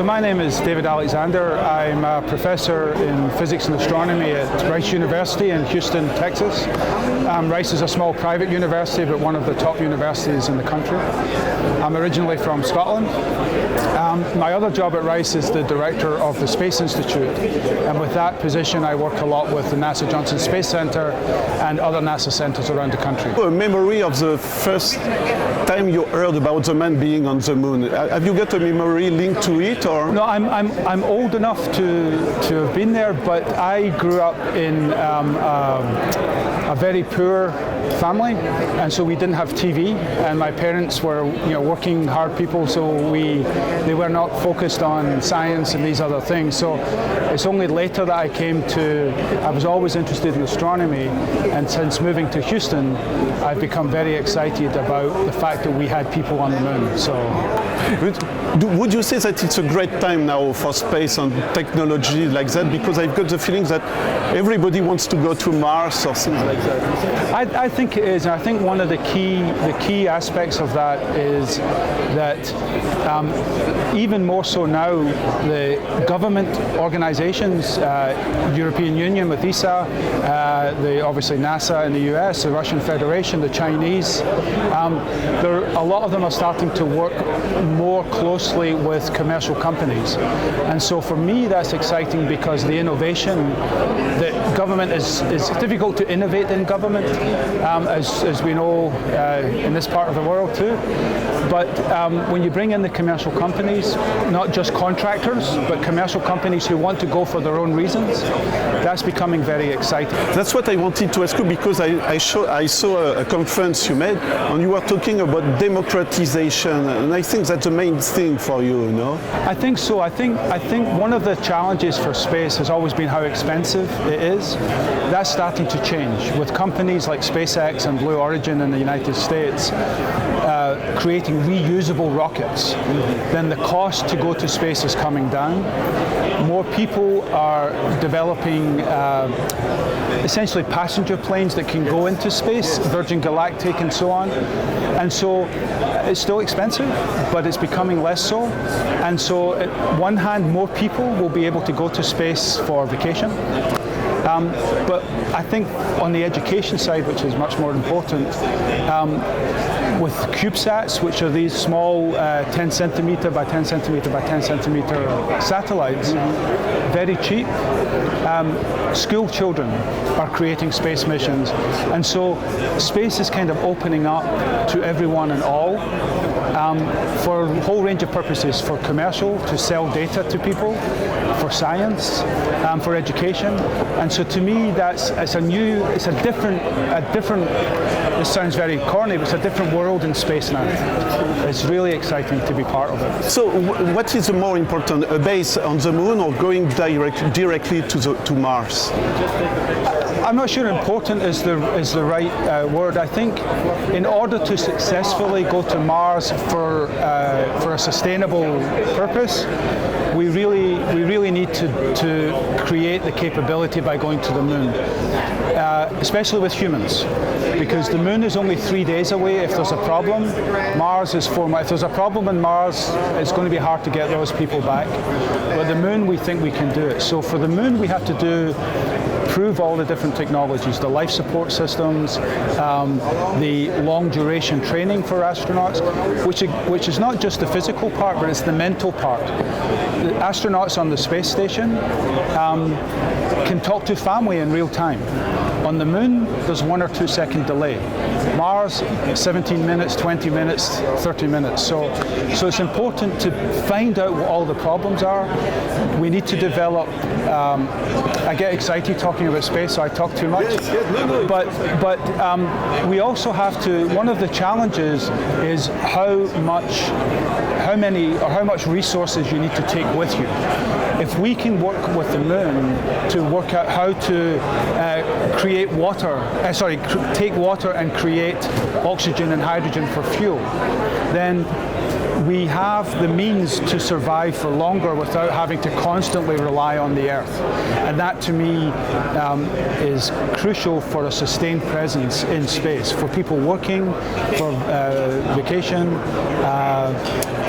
My name is David Alexander. I'm a professor in physics and astronomy at Rice University in Houston, Texas. Rice is a small private university, but one of the top universities in the country. I'm originally from Scotland. My other job at Rice is the director of the Space Institute, and with that position I work a lot with the NASA Johnson Space Center and other NASA centers around the country. A memory of the first time you heard about the man being on the moon. Have you got a memory linked to it, or? No, I'm old enough to have been there, but I grew up in a very poor family, and so we didn't have TV, and my parents were working hard people, so they were not focused on science and these other things. So it's only later that I was always interested in astronomy, and since moving to Houston I've become very excited about the fact that we had people on the moon. So would you say that it's a great time now for space and technology like that? Because I've got the feeling that everybody wants to go to Mars or things like that. I think it is. I think one of the key aspects of that is that even more so now, the government organizations, European Union with ESA, obviously NASA in the US, the Russian Federation, the Chinese, a lot of them are starting to work more closely with commercial companies. And so for me that's exciting, because the innovation that government is difficult to innovate in government, as we know in this part of the world too. But when you bring in the commercial companies, not just contractors, but commercial companies who want to go for their own reasons, that's becoming very exciting. That's what I wanted to ask you, because I saw a conference you made, and you were talking about democratization, and I think that's the main thing for you, no? I think so. I think one of the challenges for space has always been how expensive it is. That's starting to change with companies like SpaceX and Blue Origin in the United States creating reusable rockets. Then the cost to go to space is coming down. More people are developing essentially passenger planes that can go into space, Virgin Galactic and so on. And so it's still expensive, but it's becoming less so. And so on one hand, more people will be able to go to space for vacation. But I think on the education side, which is much more important, with CubeSats, which are these small 10 centimeter by 10 centimeter by 10 centimeter satellites, very cheap. School children are creating space missions, and so space is kind of opening up to everyone and all, for a whole range of purposes, for commercial, to sell data to people, for science, for education. And so to me it's a different, this sounds very corny, but it's a different world in space now. It's really exciting to be part of it. So what is more important, a base on the moon or going directly to Mars? I'm not sure important is the right word. I think in order to successfully go to Mars for a sustainable purpose, we really need to create the capability by going to the moon, especially with humans, because the moon is only 3 days away if there's a problem. Mars is 4 months. If there's a problem in Mars, it's going to be hard to get those people back. But the moon, we think we can do it. So for the moon, we have to prove all the different technologies, the life support systems, the long duration training for astronauts, which is not just the physical part, but it's the mental part. The astronauts on the space station can talk to family in real time. On the moon, there's 1 or 2 second delay. Mars, 17 minutes, 20 minutes, 30 minutes. So it's important to find out what all the problems are. We need to develop, I get excited talking about space, so I talk too much. But we also have to, one of the challenges is how much resources you need to take with you. If we can work with the moon to work out how to create water, take water and create oxygen and hydrogen for fuel, then we have the means to survive for longer without having to constantly rely on the Earth. And that to me is crucial for a sustained presence in space, for people working, for vacation,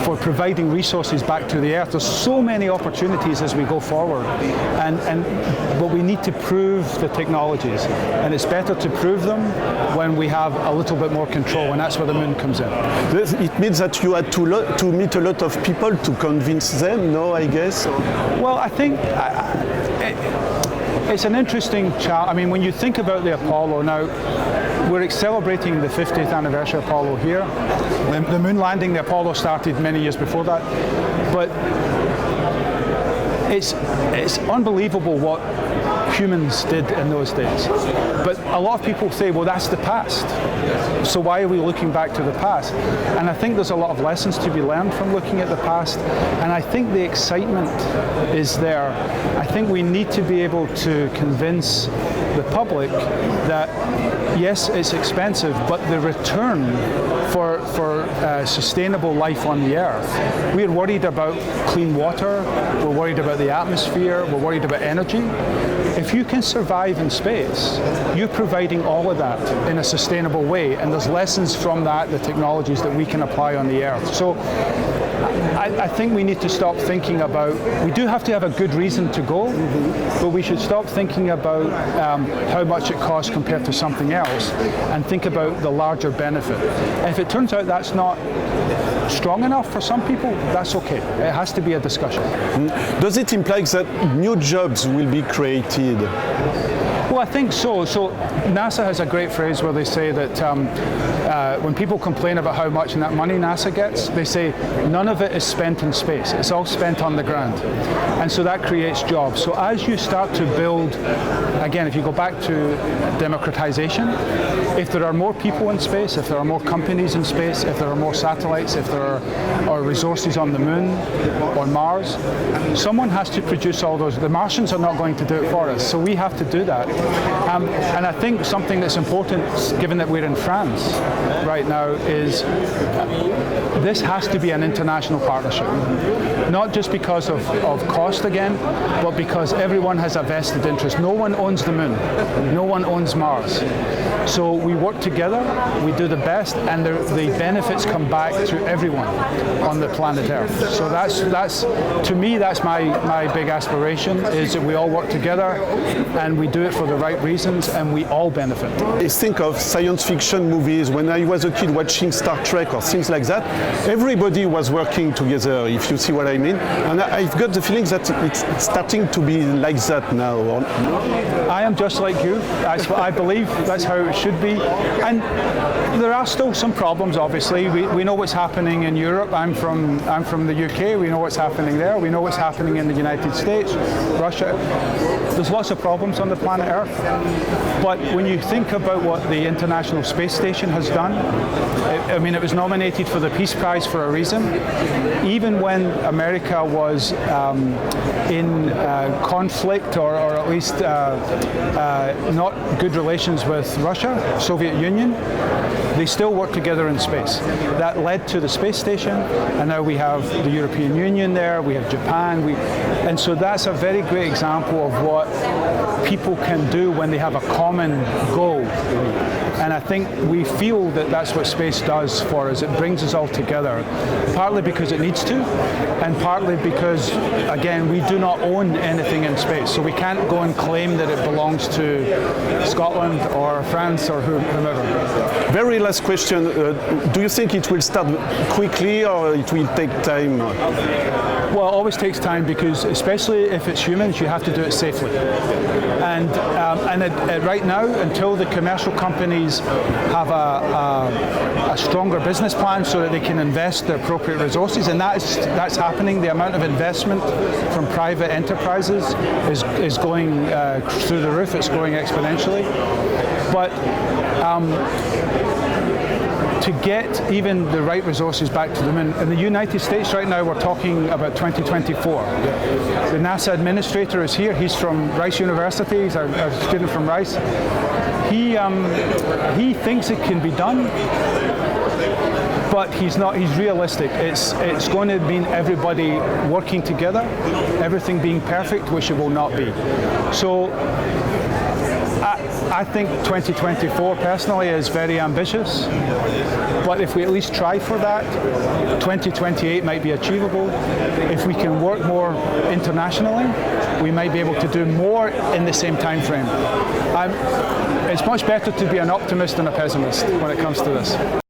for providing resources back to the Earth. There's so many opportunities as we go forward, but we need to prove the technologies, and it's better to prove them when we have a little bit more control, and that's where the moon comes in. It means that you had to meet a lot of people to convince them, no, I guess? Well, I think it's an interesting challenge. I mean, when you think about the Apollo now, we're celebrating the 50th anniversary of Apollo here. The moon landing, the Apollo started many years before that. But it's unbelievable what humans did in those days. But a lot of people say, well, that's the past. So why are we looking back to the past? And I think there's a lot of lessons to be learned from looking at the past. And I think the excitement is there. I think we need to be able to convince the public that, yes, it's expensive, but the return for sustainable life on the Earth. We're worried about clean water, we're worried about the atmosphere, we're worried about energy. If you can survive in space, you're providing all of that in a sustainable way, and there's lessons from that, the technologies that we can apply on the Earth. So I think we need to stop thinking about, we do have to have a good reason to go, but we should stop thinking about how much it costs compared to something else, and think about the larger benefit. And if it turns out that's not strong enough for some people, that's okay. It has to be a discussion. Does it imply that new jobs will be created? Well, I think so. So NASA has a great phrase where they say that when people complain about how much money NASA gets, they say none of it is spent in space. It's all spent on the ground. And so that creates jobs. So as you start to build, again, if you go back to democratization, if there are more people in space, if there are more companies in space, if there are more satellites, if there are resources on the moon or Mars, someone has to produce all those. The Martians are not going to do it for us, so we have to do that. And I think something that's important, given that we're in France right now, is this has to be an international partnership. Not just because of cost again, but because everyone has a vested interest. No one owns the moon. No one owns Mars. So we work together, we do the best, and the benefits come back to everyone on the planet Earth. So that's to me, that's my big aspiration, is that we all work together and we do it for the right reasons, and we all benefit. I think of science fiction movies. When I was a kid watching Star Trek or things like that, everybody was working together, if you see what I mean. And I've got the feeling that it's starting to be like that now. I am just like you. I believe that's how it should be. And there are still some problems, obviously. We know what's happening in Europe. I'm from the UK. We know what's happening there. We know what's happening in the United States, Russia. There's lots of problems on the planet Earth. But when you think about what the International Space Station has done, it was nominated for the Peace Prize for a reason. Even when America was in conflict, or at least not good relations with Russia, Soviet Union, they still work together in space. That led to the space station, and now we have the European Union there, we have Japan, and so that's a very great example of what people can do when they have a common goal. And I think we feel that that's what space does for us. It brings us all together, partly because it needs to, and partly because, again, we do not own anything in space. So we can't go and claim that it belongs to Scotland or France or whomever. Very last question. Do you think it will start quickly or it will take time? Well, it always takes time, because especially if it's humans, you have to do it safely. And right now, until the commercial companies have a stronger business plan so that they can invest the appropriate resources, and that's happening. The amount of investment from private enterprises is going through the roof. It's growing exponentially. But to get even the right resources back to the moon. In the United States right now, we're talking about 2024. The NASA administrator is here. He's from Rice University. He's a student from Rice. He thinks it can be done, but he's not. He's realistic. It's going to mean everybody working together, everything being perfect, which it will not be. So I think 2024 personally is very ambitious, but if we at least try for that, 2028 might be achievable. If we can work more internationally, we might be able to do more in the same time frame. It's much better to be an optimist than a pessimist when it comes to this.